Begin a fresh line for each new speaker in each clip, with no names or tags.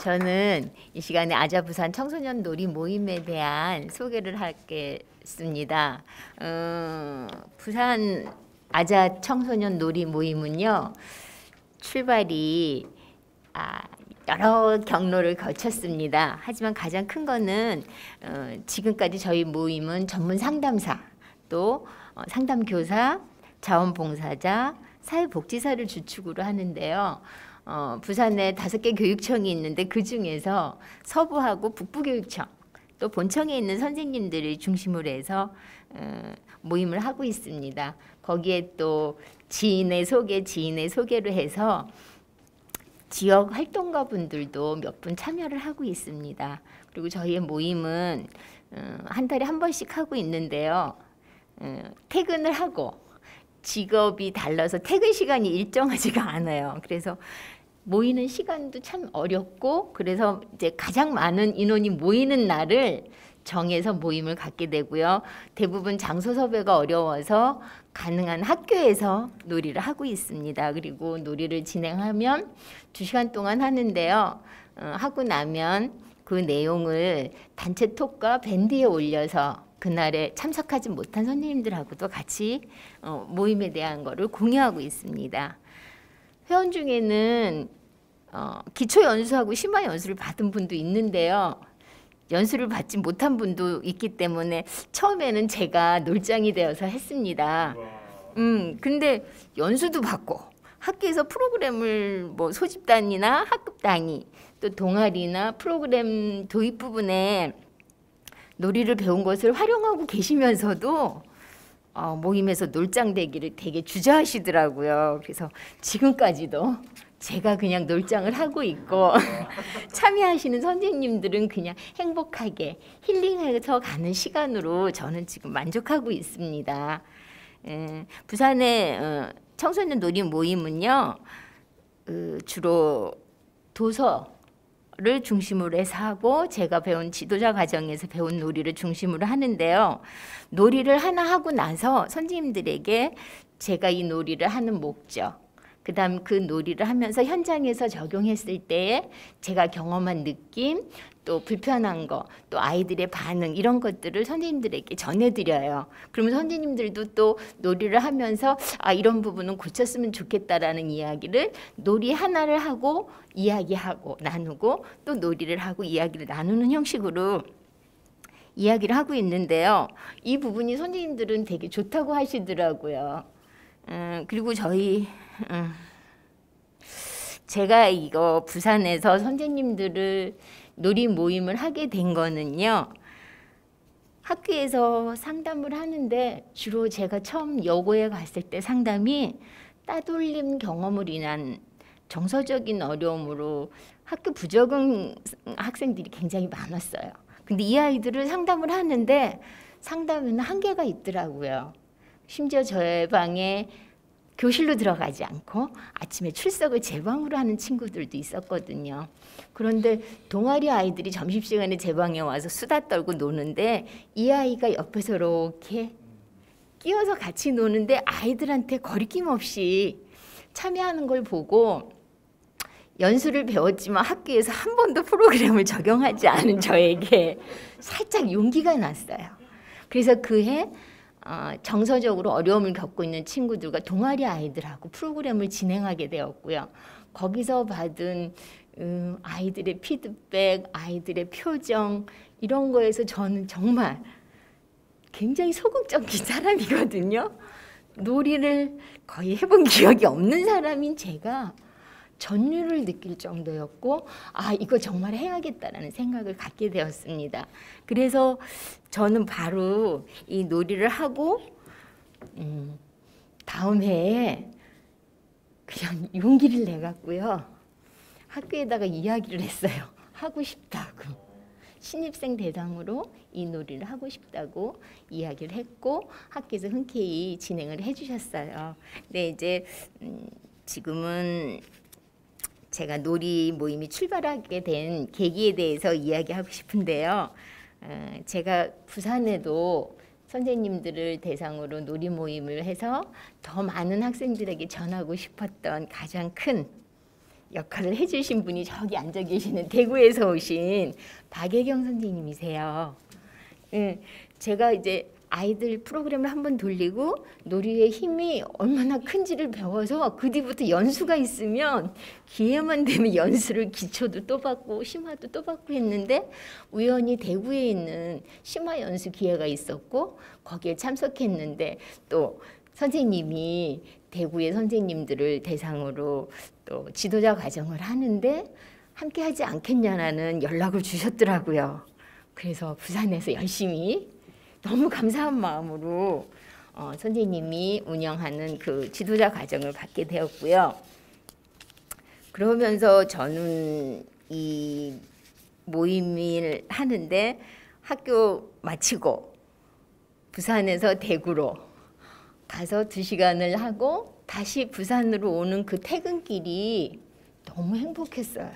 저는 이 시간에 아자부산 청소년 놀이 모임에 대한 소개를 하겠습니다. 부산 아자 청소년 놀이 모임은요, 출발이 여러 경로를 거쳤습니다. 하지만 가장 큰 거는 지금까지 저희 모임은 전문 상담사, 또 상담교사, 자원봉사자, 사회복지사를 주축으로 하는데요. 부산에 5개 교육청이 있는데 그 중에서 서부하고 북부교육청, 또 본청에 있는 선생님들을 중심으로 해서 모임을 하고 있습니다. 거기에 또 지인의 소개로 해서 지역 활동가 분들도 몇 분 참여를 하고 있습니다. 그리고 저희의 모임은 한 달에 한 번씩 하고 있는데요. 퇴근을 하고 직업이 달라서 퇴근 시간이 일정하지가 않아요. 그래서 모이는 시간도 참 어렵고, 그래서 이제 가장 많은 인원이 모이는 날을 정해서 모임을 갖게 되고요. 대부분 장소 섭외가 어려워서 가능한 학교에서 놀이를 하고 있습니다. 그리고 놀이를 진행하면 2시간 동안 하는데요. 하고 나면 그 내용을 단체 톡과 밴드에 올려서 그날에 참석하지 못한 선생님들하고도 같이 모임에 대한 거를 공유하고 있습니다. 회원 중에는 기초 연수하고 심화 연수를 받은 분도 있는데요. 연수를 받지 못한 분도 있기 때문에 처음에는 제가 놀장이 되어서 했습니다. 근데 연수도 받고 학교에서 프로그램을 뭐 소집단이나 학급 단위, 또 동아리나 프로그램 도입 부분에 놀이를 배운 것을 활용하고 계시면서도 모임에서 놀장 되기를 되게 주저하시더라고요. 그래서 지금까지도 제가 그냥 놀장을 하고 있고 참여하시는 선생님들은 그냥 행복하게 힐링해서 가는 시간으로 저는 지금 만족하고 있습니다. 부산의 청소년 놀이 모임은요, 주로 도서를 중심으로 해서 하고, 제가 배운 지도자 과정에서 배운 놀이를 중심으로 하는데요. 놀이를 하나 하고 나서 선생님들에게 제가 이 놀이를 하는 목적, 그 다음 그 놀이를 하면서 현장에서 적용했을 때에 제가 경험한 느낌, 또 불편한 거, 또 아이들의 반응, 이런 것들을 선생님들에게 전해드려요. 그러면 선생님들도 또 놀이를 하면서 이런 부분은 고쳤으면 좋겠다라는 이야기를 놀이 하나를 하고 이야기하고 나누고, 또 놀이를 하고 이야기를 나누는 형식으로 이야기를 하고 있는데요. 이 부분이 선생님들은 되게 좋다고 하시더라고요. 그리고 제가 이거 부산에서 선생님들을 놀이 모임을 하게 된 거는요, 학교에서 상담을 하는데 주로 제가 처음 여고에 갔을 때 상담이 따돌림 경험으로 인한 정서적인 어려움으로 학교 부적응 학생들이 굉장히 많았어요. 근데 이 아이들을 상담을 하는데 상담에는 한계가 있더라고요. 심지어 저의 방에 교실로 들어가지 않고 아침에 출석을 제 방으로 하는 친구들도 있었거든요. 그런데 동아리 아이들이 점심시간에 제 방에 와서 수다 떨고 노는데 이 아이가 옆에서 이렇게 끼어서 같이 노는데 아이들한테 거리낌 없이 참여하는 걸 보고, 연수를 배웠지만 학교에서 한 번도 프로그램을 적용하지 않은 저에게 살짝 용기가 났어요. 그래서 그해 정서적으로 어려움을 겪고 있는 친구들과 동아리 아이들하고 프로그램을 진행하게 되었고요. 거기서 받은 아이들의 피드백, 아이들의 표정, 이런 거에서 저는 정말 굉장히 소극적인 사람이거든요. 놀이를 거의 해본 기억이 없는 사람인 제가 전율을 느낄 정도였고, 이거 정말 해야겠다라는 생각을 갖게 되었습니다. 그래서 저는 바로 이 놀이를 하고 다음 해에 그냥 용기를 내갖고요, 학교에다가 이야기를 했어요. 하고 싶다고. 신입생 대상으로 이 놀이를 하고 싶다고 이야기를 했고, 학교에서 흔쾌히 진행을 해주셨어요. 근데 이제 지금은 제가 놀이 모임이 출발하게 된 계기에 대해서 이야기하고 싶은데요. 제가 부산에도 선생님들을 대상으로 놀이 모임을 해서 더 많은 학생들에게 전하고 싶었던 가장 큰 역할을 해주신 분이 저기 앉아 계시는 대구에서 오신 박예경 선생님이세요. 제가 이제 아이들 프로그램을 한번 돌리고 놀이의 힘이 얼마나 큰지를 배워서 그 뒤부터 연수가 있으면 기회만 되면 연수를 기초도 또 받고 심화도 또 받고 했는데 우연히 대구에 있는 심화 연수 기회가 있었고 거기에 참석했는데 또 선생님이 대구의 선생님들을 대상으로 또 지도자 과정을 하는데 함께 하지 않겠냐는 연락을 주셨더라고요. 그래서 부산에서 열심히 너무 감사한 마음으로 선생님이 운영하는 그 지도자 과정을 받게 되었고요. 그러면서 저는 이 모임을 하는데 학교 마치고 부산에서 대구로 가서 2시간을 하고 다시 부산으로 오는 그 퇴근길이 너무 행복했어요.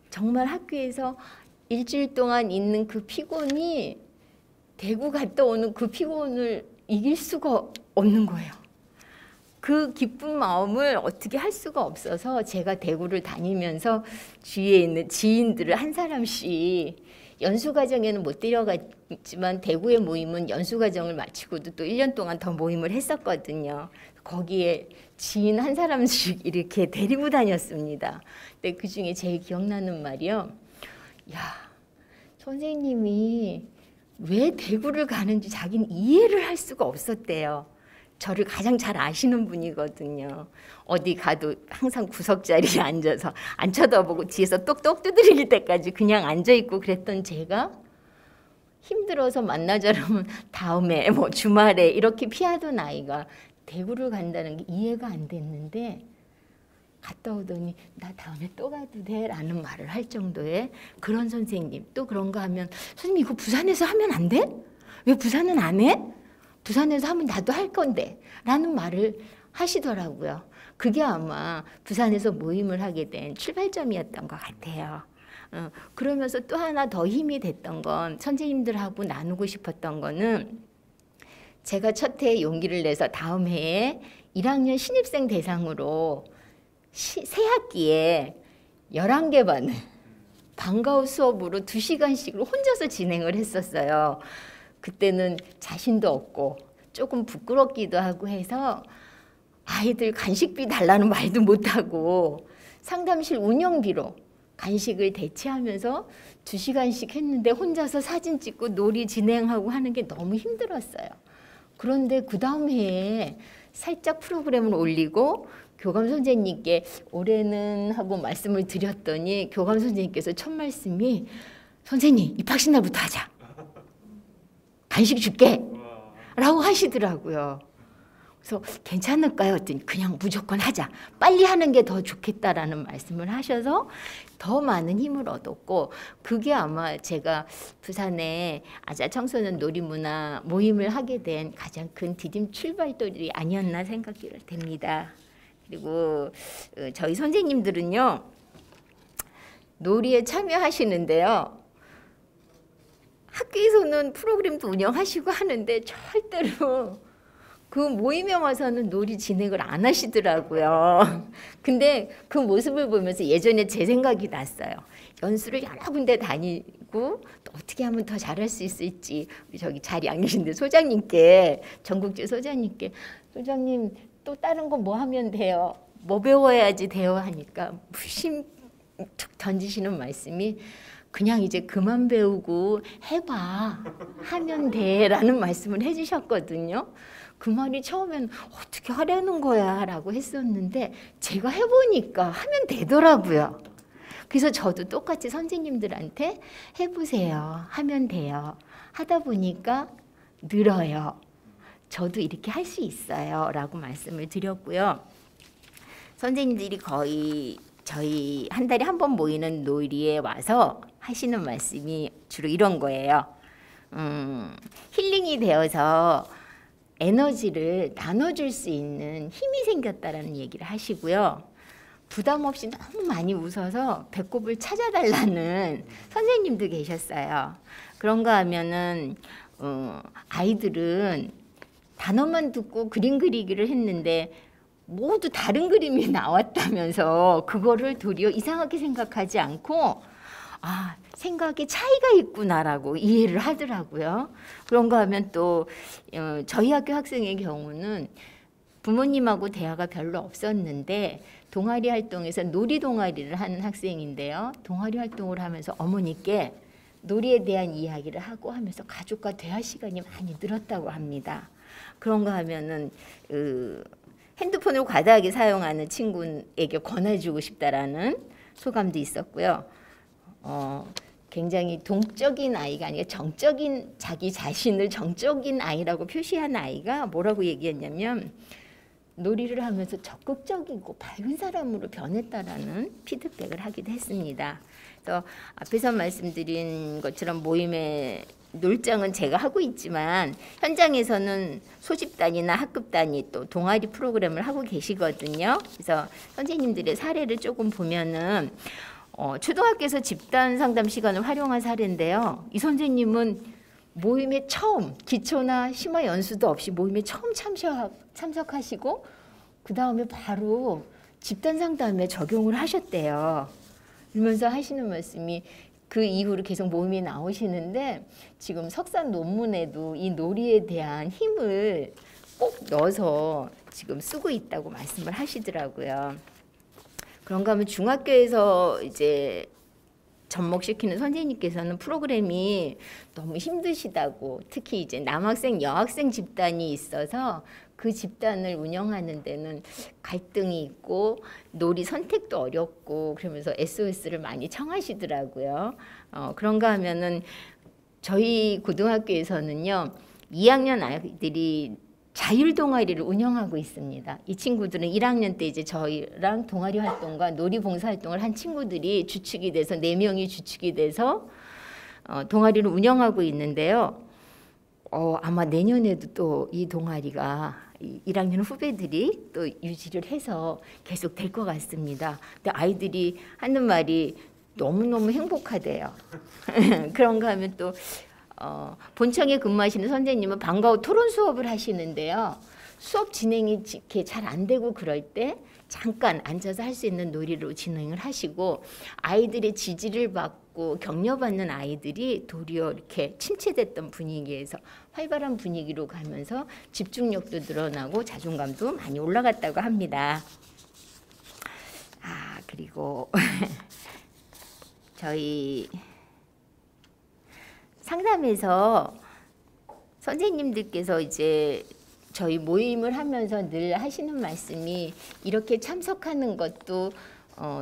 정말 학교에서 일주일 동안 있는 그 피곤이 대구 갔다 오는 그 피곤을 이길 수가 없는 거예요. 그 기쁜 마음을 어떻게 할 수가 없어서 제가 대구를 다니면서 주위에 있는 지인들을 한 사람씩 연수과정에는 못 데려갔지만 대구의 모임은 연수과정을 마치고도 또 1년 동안 더 모임을 했었거든요. 거기에 지인 한 사람씩 이렇게 데리고 다녔습니다. 근데 그중에 제일 기억나는 말이요. 야, 선생님이 왜 대구를 가는지 자기는 이해를 할 수가 없었대요. 저를 가장 잘 아시는 분이거든요. 어디 가도 항상 구석자리에 앉아서 안 쳐다보고 뒤에서 똑똑 두드릴 때까지 그냥 앉아있고 그랬던 제가 힘들어서 만나자 그러면 다음에 뭐 주말에 이렇게 피하던 아이가 대구를 간다는 게 이해가 안 됐는데 갔다 오더니 나 다음에 또 가도 돼? 라는 말을 할 정도의 그런 선생님. 또 그런가 하면 선생님 이거 부산에서 하면 안 돼? 왜 부산은 안 해? 부산에서 하면 나도 할 건데 라는 말을 하시더라고요. 그게 아마 부산에서 모임을 하게 된 출발점이었던 것 같아요. 그러면서 또 하나 더 힘이 됐던 건 선생님들하고 나누고 싶었던 거는 제가 첫 해에 용기를 내서 다음 해에 1학년 신입생 대상으로 새 학기에 11개 반을 방과후 수업으로 2시간씩을 혼자서 진행을 했었어요. 그때는 자신도 없고 조금 부끄럽기도 하고 해서 아이들 간식비 달라는 말도 못하고 상담실 운영비로 간식을 대체하면서 2시간씩 했는데 혼자서 사진 찍고 놀이 진행하고 하는 게 너무 힘들었어요. 그런데 그 다음 해에 살짝 프로그램을 올리고 교감 선생님께 올해는 하고 말씀을 드렸더니 교감 선생님께서 첫 말씀이 선생님 입학식 날부터 하자. 간식 줄게 라고 하시더라고요. 그래서 괜찮을까요? 했더니 그냥 무조건 하자. 빨리 하는 게 더 좋겠다라는 말씀을 하셔서 더 많은 힘을 얻었고 그게 아마 제가 부산에 아자 청소년 놀이문화 모임을 하게 된 가장 큰 디딤 출발돌이 아니었나 생각이 됩니다. 그리고 저희 선생님들은요. 놀이에 참여하시는데요. 학교에서는 프로그램도 운영하시고 하는데 절대로 그 모임에 와서는 놀이 진행을 안 하시더라고요. 근데 그 모습을 보면서 예전에 제 생각이 났어요. 연수를 여러 군데 다니고 또 어떻게 하면 더 잘할 수 있을지 우리 저기 자리 안 계신데 소장님께 전국제 소장님께 소장님 또 다른 거 뭐 하면 돼요? 뭐 배워야지 돼요? 하니까 무심 툭 던지시는 말씀이 그냥 이제 그만 배우고 해봐 하면 돼 라는 말씀을 해주셨거든요. 그 말이 처음엔 어떻게 하려는 거야 라고 했었는데 제가 해보니까 하면 되더라고요. 그래서 저도 똑같이 선생님들한테 해보세요. 하면 돼요. 하다 보니까 늘어요. 저도 이렇게 할 수 있어요 라고 말씀을 드렸고요. 선생님들이 거의 저희 한 달에 한 번 모이는 놀이에 와서 하시는 말씀이 주로 이런 거예요. 힐링이 되어서 에너지를 나눠줄 수 있는 힘이 생겼다라는 얘기를 하시고요. 부담 없이 너무 많이 웃어서 배꼽을 찾아달라는 선생님도 계셨어요. 그런가 하면은 아이들은 단어만 듣고 그림 그리기를 했는데 모두 다른 그림이 나왔다면서 그거를 도리어 이상하게 생각하지 않고 아, 생각에 차이가 있구나라고 이해를 하더라고요. 그런가 하면 또 저희 학교 학생의 경우는 부모님하고 대화가 별로 없었는데 동아리 활동에서 놀이 동아리를 하는 학생인데요. 동아리 활동을 하면서 어머니께 놀이에 대한 이야기를 하고 하면서 가족과 대화 시간이 많이 늘었다고 합니다. 그런가 하면은 핸드폰을 과다하게 사용하는 친구에게 권해주고 싶다라는 소감도 있었고요. 굉장히 동적인 아이가 아니라 정적인 자기 자신을 정적인 아이라고 표시한 아이가 뭐라고 얘기했냐면 놀이를 하면서 적극적이고 밝은 사람으로 변했다라는 피드백을 하기도 했습니다. 그래서 앞에서 말씀드린 것처럼 모임의 놀장은 제가 하고 있지만 현장에서는 소집단이나 학급단이 또 동아리 프로그램을 하고 계시거든요. 그래서 선생님들의 사례를 조금 보면은 초등학교에서 집단 상담 시간을 활용한 사례인데요. 이 선생님은 모임에 처음 기초나 심화 연수도 없이 모임에 처음 참석하시고 그 다음에 바로 집단 상담에 적용을 하셨대요. 이러면서 하시는 말씀이 그 이후로 계속 모임에 나오시는데 지금 석사 논문에도 이 놀이에 대한 힘을 꼭 넣어서 지금 쓰고 있다고 말씀을 하시더라고요. 그런가 하면 중학교에서 이제 접목시키는 선생님께서는 프로그램이 너무 힘드시다고 특히 이제 남학생 여학생 집단이 있어서 그 집단을 운영하는 데는 갈등이 있고 놀이 선택도 어렵고 그러면서 SOS를 많이 청하시더라고요. 그런가 하면은 저희 고등학교에서는요 2학년 아이들이 자율 동아리를 운영하고 있습니다. 이 친구들은 1학년 때 이제 저희랑 동아리 활동과 놀이 봉사 활동을 한 친구들이 주축이 돼서 4명이 주축이 돼서 동아리를 운영하고 있는데요. 아마 내년에도 또 이 동아리가 1학년 후배들이 또 유지를 해서 계속 될 것 같습니다. 근데 아이들이 하는 말이 너무너무 행복하대요. 그런가 하면 또 본청에 근무하시는 선생님은 방과 후 토론 수업을 하시는데요. 수업 진행이 잘 안 되고 그럴 때 잠깐 앉아서 할 수 있는 놀이로 진행을 하시고 아이들의 지지를 받고 격려받는 아이들이 도리어 이렇게 침체됐던 분위기에서 활발한 분위기로 가면서 집중력도 늘어나고 자존감도 많이 올라갔다고 합니다. 그리고 저희 상담에서 선생님들께서 이제 저희 모임을 하면서 늘 하시는 말씀이 이렇게 참석하는 것도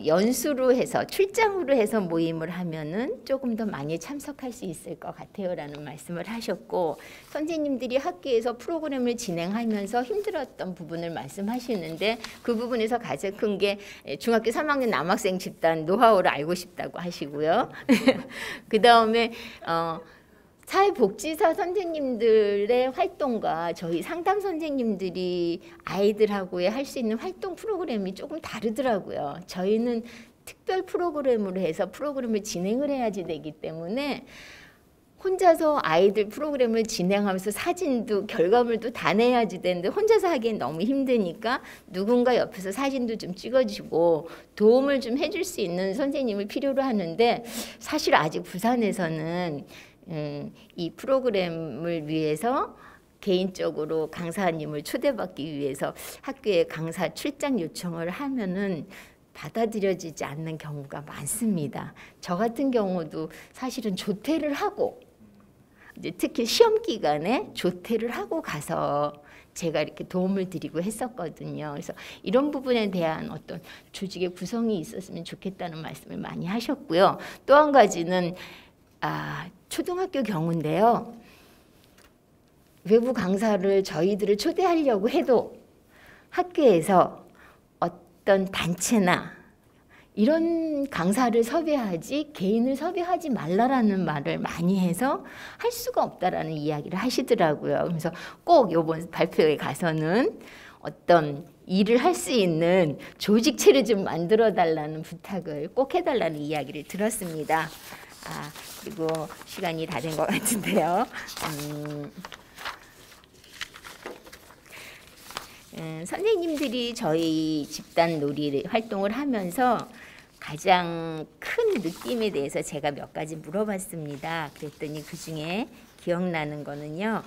연수로 해서 출장으로 해서 모임을 하면은 조금 더 많이 참석할 수 있을 것 같아요라는 말씀을 하셨고 선생님들이 학교에서 프로그램을 진행하면서 힘들었던 부분을 말씀하시는데 그 부분에서 가장 큰 게 중학교 3학년 남학생 집단 노하우를 알고 싶다고 하시고요. 그 다음에 사회복지사 선생님들의 활동과 저희 상담 선생님들이 아이들하고의 할 수 있는 활동 프로그램이 조금 다르더라고요. 저희는 특별 프로그램으로 해서 프로그램을 진행을 해야지 되기 때문에 혼자서 아이들 프로그램을 진행하면서 사진도 결과물도 다 내야지 되는데 혼자서 하기엔 너무 힘드니까 누군가 옆에서 사진도 좀 찍어주고 도움을 좀 해줄 수 있는 선생님을 필요로 하는데 사실 아직 부산에서는 이 프로그램을 위해서 개인적으로 강사님을 초대받기 위해서 학교에 강사 출장 요청을 하면은 받아들여지지 않는 경우가 많습니다. 저 같은 경우도 사실은 조퇴를 하고 이제 특히 시험 기간에 조퇴를 하고 가서 제가 이렇게 도움을 드리고 했었거든요. 그래서 이런 부분에 대한 어떤 조직의 구성이 있었으면 좋겠다는 말씀을 많이 하셨고요. 또 한 가지는 초등학교 경우인데요. 외부 강사를 저희들을 초대하려고 해도 학교에서 어떤 단체나 이런 강사를 섭외하지 개인을 섭외하지 말라라는 말을 많이 해서 할 수가 없다라는 이야기를 하시더라고요. 그래서 꼭 이번 발표회 가서는 어떤 일을 할 수 있는 조직체를 좀 만들어 달라는 부탁을 꼭 해달라는 이야기를 들었습니다. 그리고 시간이 다 된 것 같은데요. 선생님들이 저희 집단 놀이 활동을 하면서 가장 큰 느낌에 대해서 제가 몇 가지 물어봤습니다. 그랬더니 그중에 기억나는 거는요.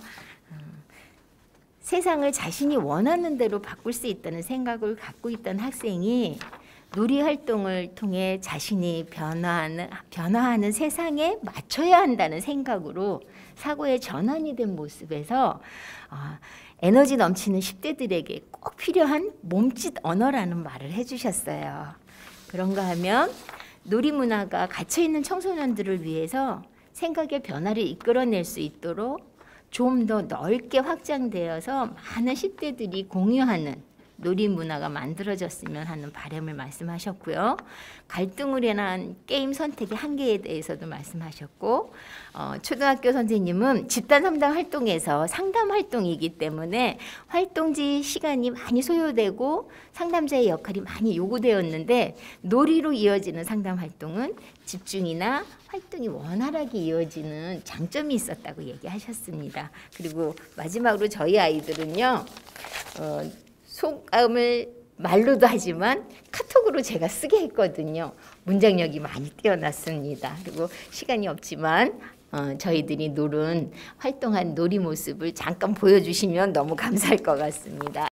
세상을 자신이 원하는 대로 바꿀 수 있다는 생각을 갖고 있던 학생이 놀이 활동을 통해 자신이 변화하는 세상에 맞춰야 한다는 생각으로 사고의 전환이 된 모습에서 에너지 넘치는 10대들에게 꼭 필요한 몸짓 언어라는 말을 해주셨어요. 그런가 하면 놀이 문화가 갇혀있는 청소년들을 위해서 생각의 변화를 이끌어낼 수 있도록 좀 더 넓게 확장되어서 많은 10대들이 공유하는 놀이 문화가 만들어졌으면 하는 바람을 말씀하셨고요. 갈등으로 인한 게임 선택의 한계에 대해서도 말씀하셨고, 초등학교 선생님은 집단 상담 활동에서 상담 활동이기 때문에 활동지 시간이 많이 소요되고 상담자의 역할이 많이 요구되었는데 놀이로 이어지는 상담 활동은 집중이나 활동이 원활하게 이어지는 장점이 있었다고 얘기하셨습니다. 그리고 마지막으로 저희 아이들은요. 속마음을 말로도 하지만 카톡으로 제가 쓰게 했거든요. 문장력이 많이 뛰어났습니다. 그리고 시간이 없지만 저희들이 활동한 놀이 모습을 잠깐 보여주시면 너무 감사할 것 같습니다.